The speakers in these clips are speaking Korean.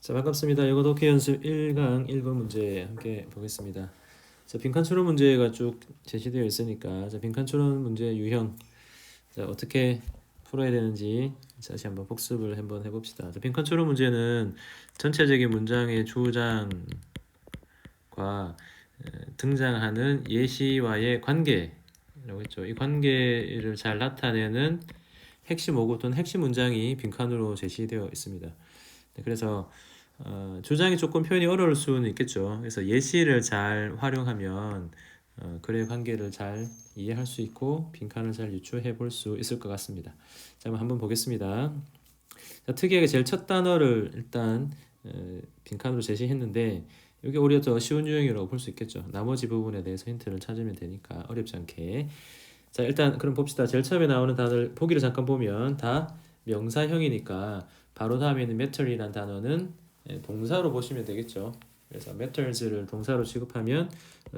자, 반갑습니다. 영어 독해 연습 1강 1번 문제 함께 보겠습니다. 자, 빈칸 추론 문제가 쭉 제시되어 있으니까 자, 빈칸 추론 문제 유형 자, 어떻게 풀어야 되는지 다시 한번 복습을 한번 해봅시다. 자, 빈칸 추론 문제는 전체적인 문장의 주장과 등장하는 예시와의 관계라고 했죠. 이 관계를 잘 나타내는 핵심 어구 또는 핵심 문장이 빈칸으로 제시되어 있습니다. 네, 그래서 주장이 조금 표현이 어려울 수는 있겠죠. 그래서 예시를 잘 활용하면 글의 관계를 잘 이해할 수 있고 빈칸을 잘 유추해 볼 수 있을 것 같습니다. 자, 한번 보겠습니다. 자, 특이하게 제일 첫 단어를 일단 빈칸으로 제시했는데 이게 오히려 더 쉬운 유형이라고 볼 수 있겠죠. 나머지 부분에 대해서 힌트를 찾으면 되니까 어렵지 않게. 자, 일단 그럼 봅시다. 제일 처음에 나오는 단어를 보기를 잠깐 보면 다 명사형이니까 바로 다음에 있는 matter이라는 단어는 동사로 보시면 되겠죠. 그래서 matters를 동사로 취급하면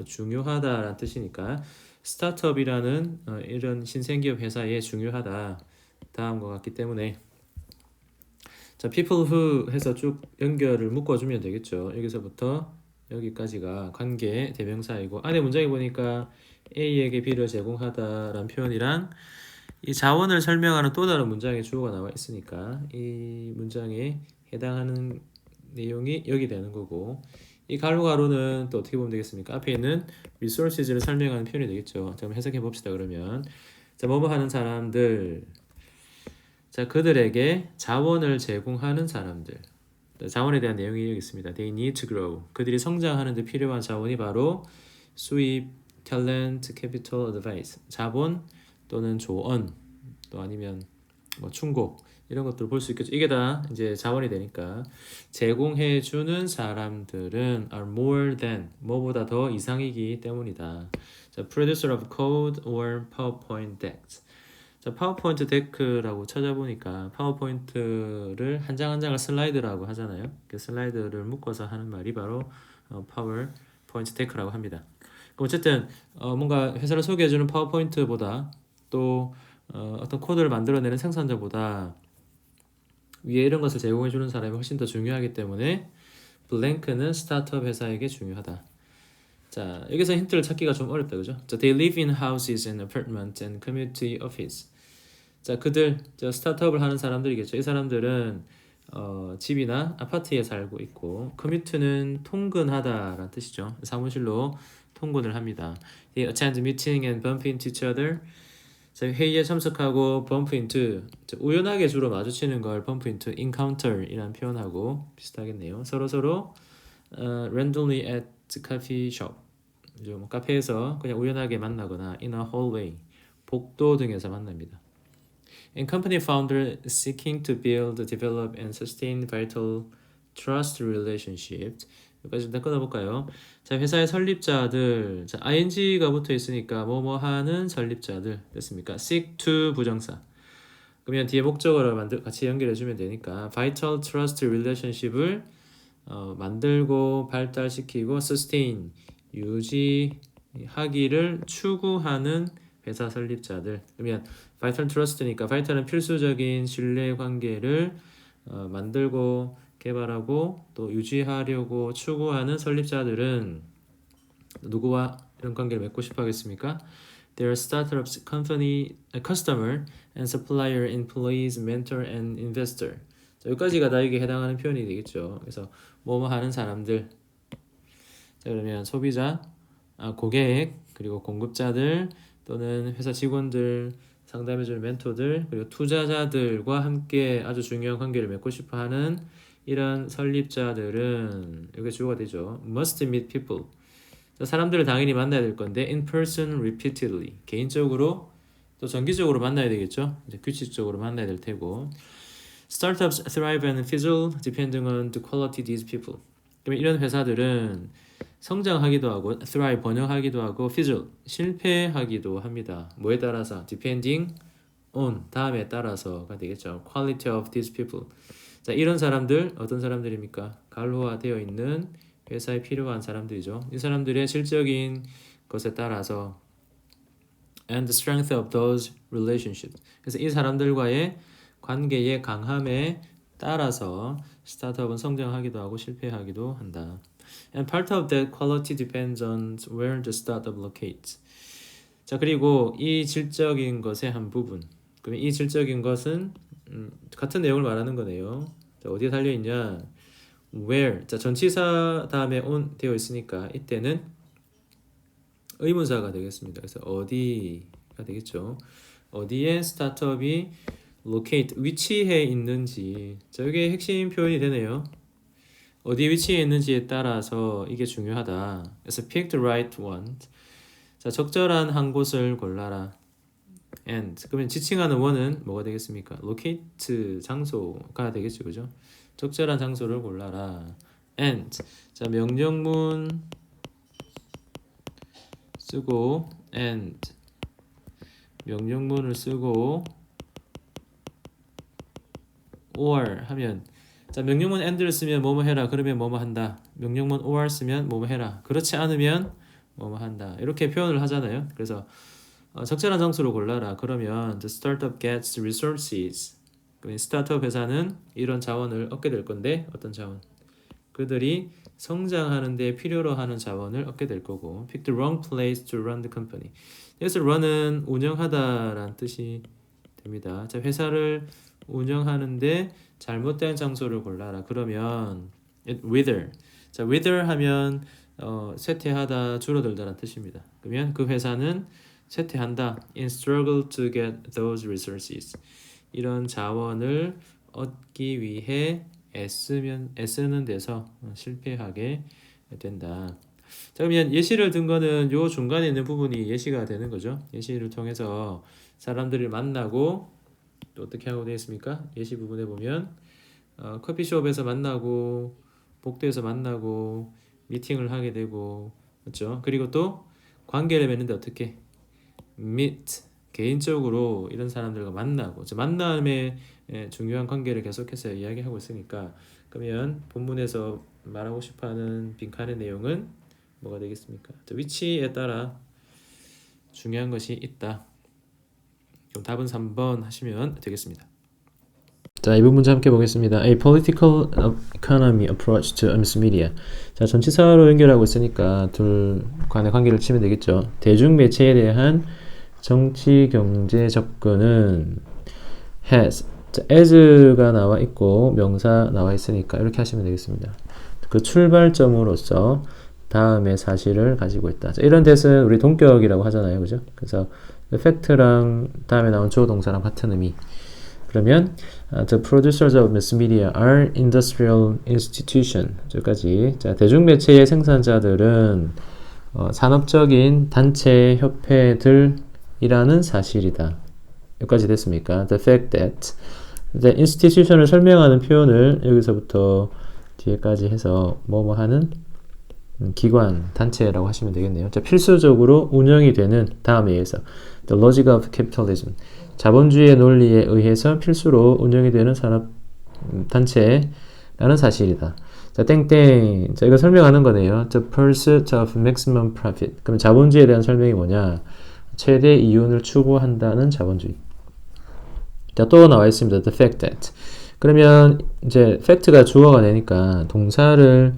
중요하다라는 뜻이니까 스타트업이라는 이런 신생기업 회사에 중요하다 다음과 같기 때문에 자, people who 해서 쭉 연결을 묶어주면 되겠죠. 여기서부터 여기까지가 관계 대명사이고 안에 문장에 보니까 A에게 B를 제공하다라는 표현이랑 이 자원을 설명하는 또 다른 문장의 주어가 나와 있으니까 이 문장에 해당하는 내용이 여기 되는 거고 이 가로가로는 또 어떻게 보면 되겠습니까? 앞에 있는 resources를 설명하는 표현이 되겠죠. 자, 그럼 해석해 봅시다. 그러면 자, 뭐뭐 하는 사람들 자, 그들에게 자원을 제공하는 사람들 자원에 대한 내용이 여기 있습니다. They need to grow. 그들이 성장하는 데 필요한 자원이 바로 수입, talent, capital, advice. 자본 또는 조언 또 아니면 뭐 충고 이런 것들을 볼 수 있겠죠. 이게 다 이제 자원이 되니까 제공해 주는 사람들은 are more than 뭐보다 더 이상이기 때문이다. 자, producer of code or PowerPoint decks. 자, 파워포인트 데크라고 찾아보니까 파워포인트를 한 장 한 장을 슬라이드라고 하잖아요. 그 슬라이드를 묶어서 하는 말이 바로 파워포인트 데크라고 합니다. 어쨌든 뭔가 회사를 소개해주는 파워포인트보다 또 어떤 코드를 만들어내는 생산자보다 위에 이런 것을 제공해주는 사람이 훨씬 더 중요하기 때문에 블랭크는 스타트업 회사에게 중요하다. 자, 여기서 힌트를 찾기가 좀 어렵다, 그죠? 자, they live in houses and apartments and community office. 자, 그들 저 스타트업을 하는 사람들이겠죠. 이 사람들은 집이나 아파트에 살고 있고 commute는 통근하다라는 뜻이죠. 사무실로 통근을 합니다. They attend meeting and bump into each other. 자, 회의에 참석하고 bump into 자, 우연하게 주로 마주치는 걸 bump into encounter이라는 표현하고 비슷하겠네요. 서로 randomly at coffee shop 뭐 카페에서 그냥 우연하게 만나거나 in a hallway 복도 등에서 만납니다. And company founder seeking to build, develop, and sustain vital trust relationships. 여기까지 일단 끊어볼까요? 자, 회사의 설립자들. 자, ing가 붙어 있으니까 뭐뭐 하는 설립자들 됐습니까? seek to 부정사. 그러면 뒤에 목적어를 같이 연결해주면 되니까 vital trust relationship을 만들고 발달시키고 sustain 유지하기를 추구하는 회사 설립자들. 그러면 vital trust니까 vital은 필수적인 신뢰 관계를 만들고 개발하고 또 유지하려고 추구하는 설립자들은 누구와 이런 관계를 맺고 싶어 하겠습니까? They are startups, company, customer, and supplier, employees, mentor, and investor. 자, 여기까지가 다 이게 해당하는 표현이 되겠죠. 그래서 뭐뭐 하는 사람들. 자, 그러면 소비자, 고객, 그리고 공급자들 또는 회사 직원들, 상담해주는 멘토들, 그리고 투자자들과 함께 아주 중요한 관계를 맺고 싶어하는 이런 설립자들은 여기 주어가 되죠. Must meet people. 사람들을 당연히 만나야 될 건데 in person repeatedly. 개인적으로 또 정기적으로 만나야 되겠죠. 이제 규칙적으로 만나야 될 테고. Startups thrive and fizzle depending on the quality of these people. 그러면 이런 회사들은 성장하기도 하고 thrive 번영하기도 하고 fizzle 실패하기도 합니다. 뭐에 따라서 depending on 다음에 따라서가 되겠죠. quality of these people. 자, 이런 사람들 어떤 사람들입니까? 간호화되어 있는 회사에 필요한 사람들이죠. 이 사람들의 질적인 것에 따라서 and the strength of those relationships. 그래서 이 사람들과의 관계의 강함에 따라서 스타트업은 성장하기도 하고 실패하기도 한다. And part of that quality depends on where the startup locates. 자, 그리고 이 질적인 것의 한 부분. 그럼 이 질적인 것은 같은 내용을 말하는 거네요. 자, 어디에 달려 있냐? Where. 자, 전치사 다음에 on 되어 있으니까 이때는 의문사가 되겠습니다. 그래서 어디가 되겠죠. 어디에 스타트업이 locate 위치해 있는지. 자, 이게 핵심 표현이 되네요. 어디에 위치해 있는지에 따라서 이게 중요하다. 그래서 pick the right one. 자, 적절한 한 곳을 골라라. And 그러면 지칭하는 원은 뭐가 되겠습니까? locate 장소가 되겠죠, 그죠? 적절한 장소를 골라라. And 자, 명령문 쓰고 and 명령문을 쓰고 or 하면 자, 명령문 and를 쓰면 뭐뭐 해라. 그러면 뭐뭐 한다. 명령문 or 쓰면 뭐뭐 해라. 그렇지 않으면 뭐뭐 한다. 이렇게 표현을 하잖아요. 그래서 적절한 장소를 골라라. 그러면 the startup gets resources. 스타트업 회사는 이런 자원을 얻게 될 건데 어떤 자원? 그들이 성장하는 데 필요로 하는 자원을 얻게 될 거고 pick the wrong place to run the company. 여기서 run은 운영하다라는 뜻이 됩니다. 자, 회사를 운영하는데 잘못된 장소를 골라라. 그러면 wither. 자, wither 하면 쇠퇴하다, 줄어들다라는 뜻입니다. 그러면 그 회사는 쇠퇴한다. in struggle to get those resources. 이런 자원을 얻기 위해 애쓰는 데서 실패하게 된다. 자, 그러면 예시를 든 거는 요 중간에 있는 부분이 예시가 되는 거죠. 예시를 통해서 사람들을 만나고 또 어떻게 하고 되어 있습니까? 예시 부분에 보면 커피숍에서 만나고 복도에서 만나고 미팅을 하게 되고 그렇죠? 그리고 또 관계를 맺는데 어떻게? meet 개인적으로 이런 사람들과 만나고 만남의 중요한 관계를 계속해서 이야기하고 있으니까 그러면 본문에서 말하고 싶어하는 빈칸의 내용은 뭐가 되겠습니까? 위치에 따라 중요한 것이 있다. 그럼 답은 3번 하시면 되겠습니다. 자, 이 부분 문제 함께 보겠습니다. A political economy approach to mass media. 자, 전치사로 연결하고 있으니까 둘 간의 관계를 치면 되겠죠. 대중 매체에 대한 정치 경제 접근은 has. 자, as가 나와 있고 명사 나와 있으니까 이렇게 하시면 되겠습니다. 그 출발점으로서 다음의 사실을 가지고 있다. 자, 이런 뜻은 우리 동격이라고 하잖아요, 그죠? 그래서 fact랑 다음에 나온 주어 동사랑 같은 의미. 그러면 the producers of mass media are industrial institution. 여기까지. 자, 대중매체의 생산자들은 산업적인 단체 협회들이라는 사실이다. 여기까지 됐습니까? The fact that the institution을 설명하는 표현을 여기서부터 뒤에까지 해서 뭐뭐 하는 기관, 단체라고 하시면 되겠네요. 자, 필수적으로 운영이 되는 다음에 의해서 The logic of capitalism. 자본주의의 논리에 의해서 필수로 운영이 되는 산업 단체라는 사실이다. 자, 땡땡. 자, 이거 설명하는 거네요. The pursuit of maximum profit. 그럼 자본주의에 대한 설명이 뭐냐? 최대 이윤을 추구한다는 자본주의. 자, 또 나와 있습니다. The fact that. 그러면 이제 fact가 주어가 되니까 동사를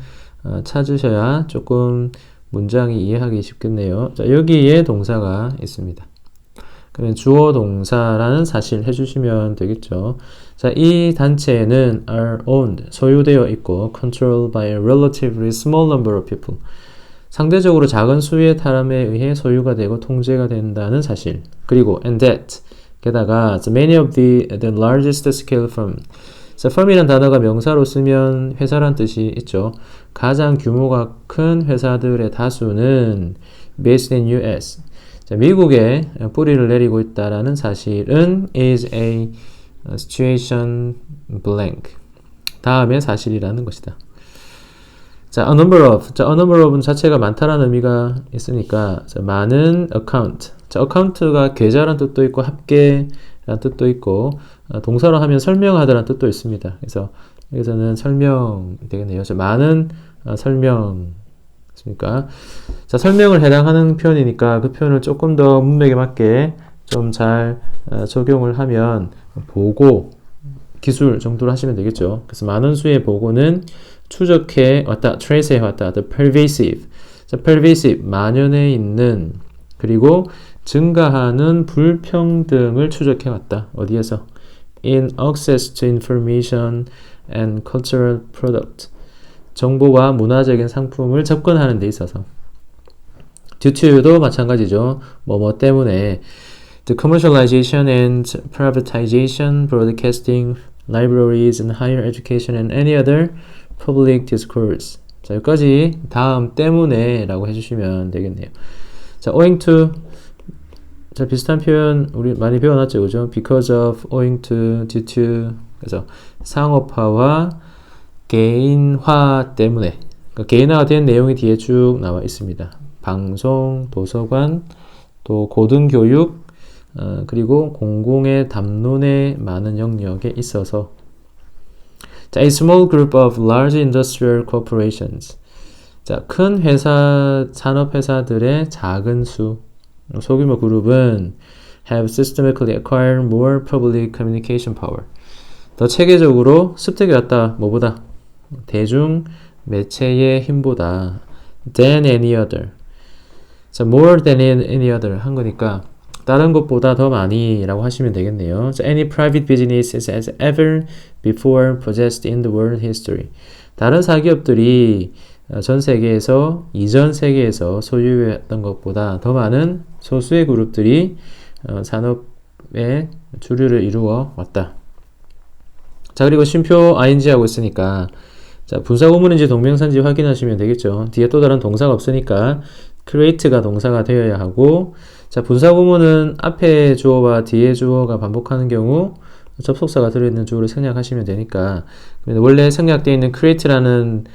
찾으셔야 조금 문장이 이해하기 쉽겠네요. 자, 여기에 동사가 있습니다. 그러면 주어 동사라는 사실 해주시면 되겠죠. 자, 이 단체는 are owned, 소유되어 있고 controlled by a relatively small number of people. 상대적으로 작은 수의 사람에 의해 소유가 되고 통제가 된다는 사실. 그리고 and that. 게다가 many of the largest scale firm. 자, firm이란 단어가 명사로 쓰면 회사란 뜻이 있죠. 가장 규모가 큰 회사들의 다수는 based in US. 자, 미국에 뿌리를 내리고 있다라는 사실은 is a situation blank. 다음에 사실이라는 것이다. 자, a number of. 자, a number of는 자체가 많다라는 의미가 있으니까 자, 많은 account. 자, account가 계좌란 뜻도 있고 합계란 뜻도 있고 동사로 하면 설명하다라는 뜻도 있습니다. 그래서 여기서는 설명 되겠네요. 자, 많은 설명. 그러니까 자, 설명을 해당하는 표현이니까 그 표현을 조금 더 문맥에 맞게 좀 잘 적용을 하면 보고 기술 정도로 하시면 되겠죠. 그래서 많은 수의 보고는 추적해 왔다, trace해 왔다, the pervasive. 자, pervasive, 만연해 있는, 그리고 증가하는 불평등을 추적해 왔다. 어디에서? In access to information and cultural product. 정보와 문화적인 상품을 접근하는 데 있어서. due to도 마찬가지죠. 뭐뭐 때문에. The commercialization and privatization, broadcasting, libraries and higher education and any other public discourse. 자, 여기까지 다음 때문에 라고 해주시면 되겠네요. 자, owing to. 자, 비슷한 표현 우리 많이 배워놨죠, 그죠? Because of, owing to, due to. 그래서 상업화와 개인화 때문에. 그러니까 개인화가 된 내용이 뒤에 쭉 나와 있습니다. 방송, 도서관, 또 고등교육, 그리고 공공의 담론의 많은 영역에 있어서. 자, a small group of large industrial corporations. 자, 큰 회사, 산업회사들의 작은 수, 소규모 그룹은 have systematically acquired more public communication power. 더 체계적으로 습득해 왔다. 뭐보다? 대중 매체의 힘보다 than any other. 자, more than any other 한 거니까 다른 것보다 더 많이 라고 하시면 되겠네요. So any private business has ever before possessed in the world history. 다른 사기업들이 전 세계에서, 이전 세계에서 소유했던 것보다 더 많은 소수의 그룹들이 산업의 주류를 이루어 왔다. 자, 그리고 쉼표 ing 하고 있으니까, 자, 분사구문인지 동명사인지 확인하시면 되겠죠. 뒤에 또 다른 동사가 없으니까 create가 동사가 되어야 하고, 자, 분사구문은 앞에 주어와 뒤에 주어가 반복하는 경우 접속사가 들어있는 주어를 생략하시면 되니까, 원래 생략되어 있는 create라는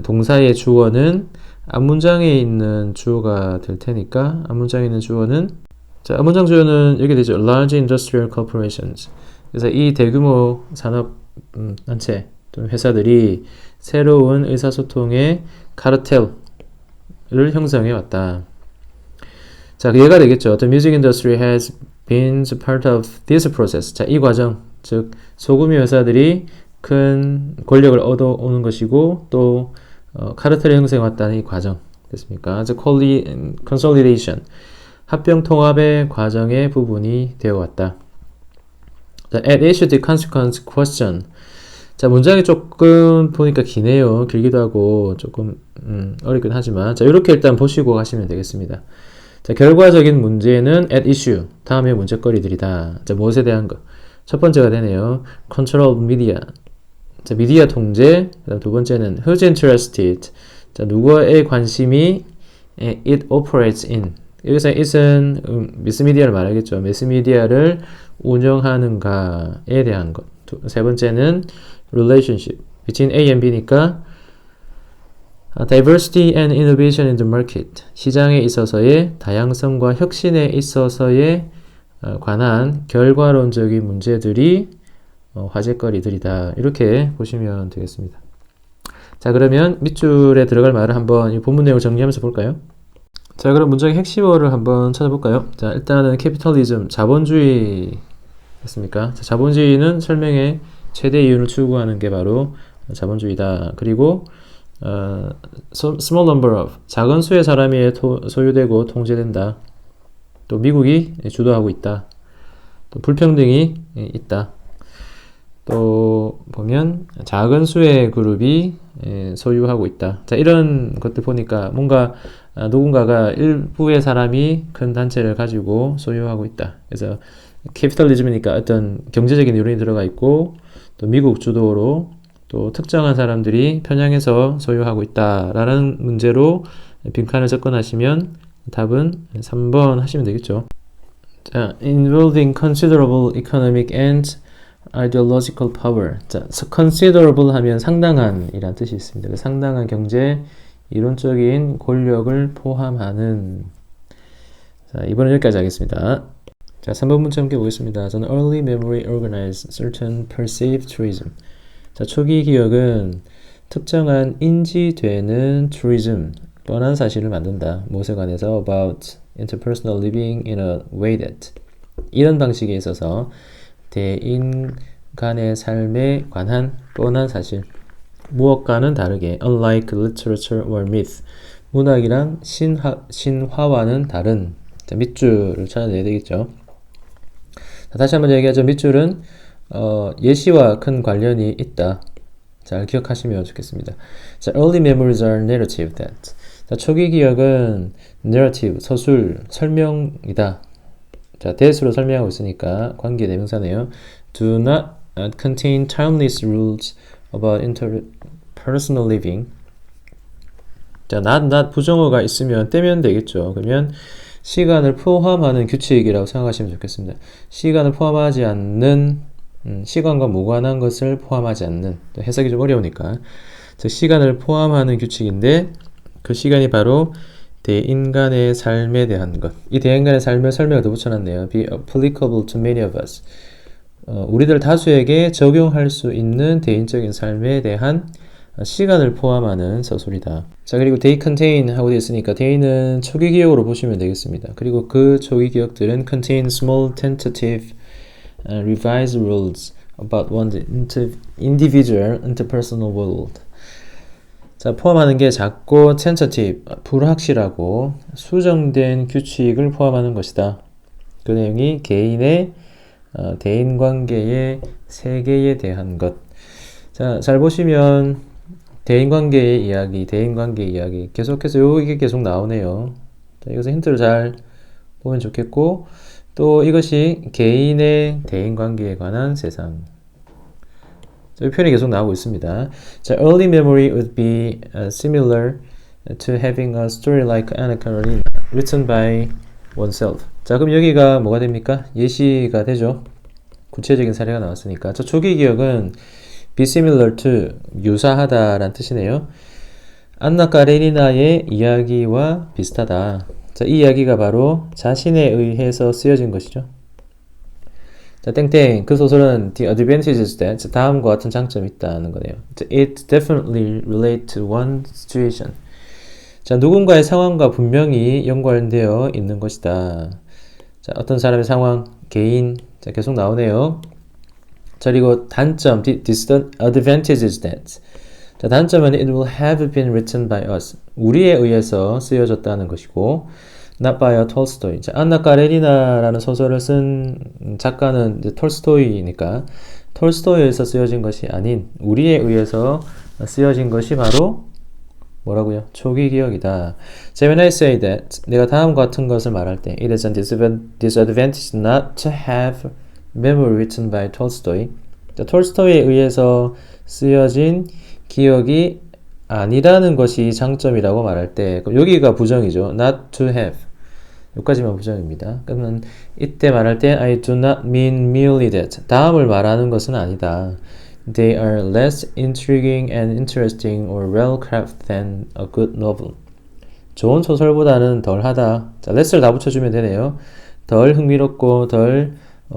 동사의 주어는 앞문장에 있는 주어가 될 테니까, 앞문장에 있는 주어는, 자, 앞문장 주어는 이렇게 되죠. large industrial corporations. 그래서 이 대규모 산업 단체, 회사들이 새로운 의사소통의 카르텔을 형성해 왔다. 자, 얘가 되겠죠. The music industry has been part of this process. 자, 이 과정, 즉 소규모 회사들이 큰 권력을 얻어오는 것이고, 또 카르텔을 형성해 왔다는 이 과정 됐습니까? The consolidation, 합병 통합의 과정의 부분이 되어 왔다. 자, add issue to consequence question. 자, 문장이 조금 보니까 기네요. 길기도 하고 조금 어렵긴 하지만, 자, 이렇게 일단 보시고 가시면 되겠습니다. 자, 결과적인 문제는 at issue, 다음의 문제거리들이다. 자, 무엇에 대한 것? 첫 번째가 되네요. control of media. 자, 미디어 통제. 그다음 두 번째는 who's interested. 자, 누구의 관심이 it operates in. 여기서 it은 미스미디어를 말하겠죠. 미스미디어를 운영하는가에 대한 것. 세 번째는 relationship between A and B니까 diversity and innovation in the market. 시장에 있어서의 다양성과 혁신에 있어서의 관한 결과론적인 문제들이 화제거리들이다. 이렇게 보시면 되겠습니다. 자, 그러면 밑줄에 들어갈 말을 한번 이 본문 내용을 정리하면서 볼까요? 자, 그럼 문장의 핵심어를 한번 찾아볼까요? 자, 일단은 캐피탈리즘, 자본주의 됐습니까? 자, 자본주의는 설명의 최대 이윤을 추구하는 게 바로 자본주의다. 그리고 small number of, 작은 수의 사람이 소유되고 통제된다. 또 미국이 주도하고 있다. 또 불평등이 있다. 또 보면 작은 수의 그룹이 소유하고 있다. 자, 이런 것들 보니까 뭔가 누군가가 일부의 사람이 큰 단체를 가지고 소유하고 있다. 그래서 캐피탈리즘이니까 어떤 경제적인 요인이 들어가 있고, 또 미국 주도로 또 특정한 사람들이 편향해서 소유하고 있다라는 문제로 빈칸을 접근하시면 답은 3번 하시면 되겠죠. 자, involving considerable economic and ideological power. 자, considerable 하면 상당한 이란 뜻이 있습니다. 상당한 경제 이론적인 권력을 포함하는. 자, 이번엔 여기까지 하겠습니다. 자, 3번 문제 함께 보겠습니다. 저는 early memory organized certain perceived truism. 자, 초기 기억은 특정한 인지되는 truism, 뻔한 사실을 만든다. 무엇에 관해서? about interpersonal living in a way that. 이런 방식에 있어서 대인 간의 삶에 관한 뻔한 사실. 무엇과는 다르게 unlike literature or myth 문학이랑 신화와는 다른 자, 밑줄을 찾아내야 되겠죠. 자, 다시 한번 얘기하죠. 밑줄은 예시와 큰 관련이 있다. 잘 기억하시면 좋겠습니다. 자, early memories are narrative that. 자, 초기 기억은 narrative, 서술, 설명이다. 자, that으로 설명하고 있으니까 관계 대명사네요. Do not contain timeless rules about interpersonal living. 자, not 부정어가 있으면 떼면 되겠죠. 그러면 시간을 포함하는 규칙이라고 생각하시면 좋겠습니다. 시간을 포함하지 않는 시간과 무관한 것을 포함하지 않는 해석이 좀 어려우니까 즉 시간을 포함하는 규칙인데 그 시간이 바로 대인간의 삶에 대한 것. 이 대인간의 삶을 설명을 더 붙여놨네요. Be applicable to many of us. 우리들 다수에게 적용할 수 있는 대인적인 삶에 대한 시간을 포함하는 서술이다. 자, 그리고 they contain 하고 되어 있으니까 they는 초기 기억으로 보시면 되겠습니다. 그리고 그 초기 기억들은 contain small tentative revised rules about one's individual interpersonal world. 자, 포함하는 게 작고 tentative, 불확실하고 수정된 규칙을 포함하는 것이다. 그 내용이 개인의 대인관계의 세계에 대한 것. 자, 잘 보시면 대인관계의 이야기, 대인관계 이야기 계속해서 이게 계속 나오네요. 자, 이것은 힌트를 잘 보면 좋겠고 또 이것이 개인의 대인관계에 관한 세상. 자, 이 표현이 계속 나오고 있습니다. 자, early memory would be similar to having a story like Anna Karenina written by oneself. 자, 그럼 여기가 뭐가 됩니까? 예시가 되죠. 구체적인 사례가 나왔으니까. 저 초기 기억은 be similar to 유사하다라는 뜻이네요. 안나 까레니나의 이야기와 비슷하다. 자, 이 이야기가 바로 자신에 의해서 쓰여진 것이죠. 자, 땡땡 그 소설은 the advantages that 다음과 같은 장점이 있다는 거네요. It definitely relate to one situation. 자, 누군가의 상황과 분명히 연관되어 있는 것이다. 자, 어떤 사람의 상황, 개인, 자, 계속 나오네요. 자, 그리고 단점, disadvantages that. 자, 단점은 it will have been written by us. 우리에 의해서 쓰여졌다는 것이고, not by a Tolstoy. 자, 안나 까레니나라는 소설을 쓴 작가는 이제 톨스토이니까 톨스토이에서 쓰여진 것이 아닌 우리에 의해서 쓰여진 것이 바로 뭐라고요? 초기 기억이다. So when I say that, 내가 다음과 같은 것을 말할 때 it is a disadvantage not to have memory written by Tolstoy. 자, 톨스토이에 의해서 쓰여진 기억이 아니라는 것이 장점이라고 말할 때 여기가 부정이죠. not to have. 여기까지만 부정입니다. 그러면 이때 말할 때 I do not mean merely that. 다음을 말하는 것은 아니다. They are less intriguing and interesting or well-crafted than a good novel. 좋은 소설보다는 덜하다. 자, less를 다 붙여주면 되네요. 덜 흥미롭고 덜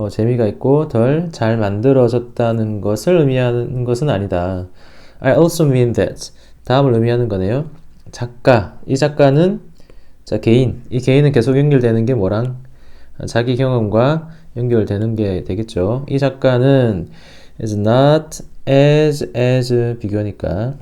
재미가 있고 덜 잘 만들어졌다는 것을 의미하는 것은 아니다. I also mean that. 다음을 의미하는 거네요. 작가. 이 작가는 자, 개인. 이 개인은 계속 연결되는 게 뭐랑? 자기 경험과 연결되는 게 되겠죠. 이 작가는 is not as 비교니까.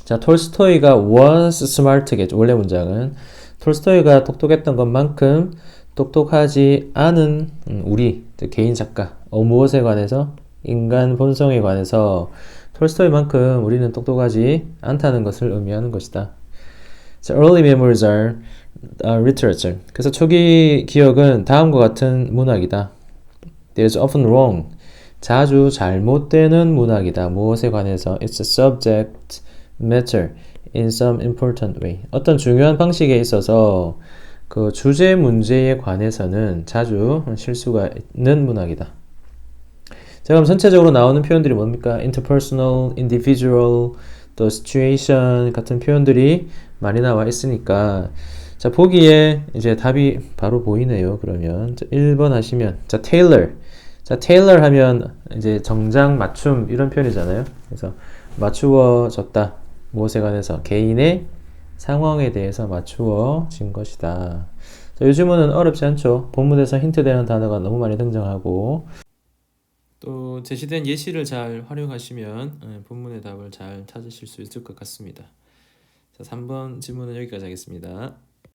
자, 톨스토이가 was smart겠죠. 원래 문장은. 톨스토이가 똑똑했던 것만큼 똑똑하지 않은 우리, 개인 작가. 무엇에 관해서? 인간 본성에 관해서 톨스토이만큼 우리는 똑똑하지 않다는 것을 의미하는 것이다. So early memories are literature. 그래서 초기 기억은 다음과 같은 문학이다. There is often wrong. 자주 잘못되는 문학이다. 무엇에 관해서? It's a subject matter in some important way. 어떤 중요한 방식에 있어서 그 주제 문제에 관해서는 자주 실수가 있는 문학이다. 자, 그럼 전체적으로 나오는 표현들이 뭡니까? interpersonal, individual, 또 situation 같은 표현들이 많이 나와 있으니까 자, 보기에 이제 답이 바로 보이네요. 그러면 자, 1번 하시면 자, tailor. 자, tailor 하면 이제 정장 맞춤 이런 표현이잖아요. 그래서 맞추어졌다. 무엇에 관해서? 개인의 상황에 대해서 맞추어진 것이다. 자, 요즘은 어렵지 않죠. 본문에서 힌트되는 단어가 너무 많이 등장하고 또 제시된 예시를 잘 활용하시면 본문의 답을 잘 찾으실 수 있을 것 같습니다. 자, 3번 질문은 여기까지 하겠습니다.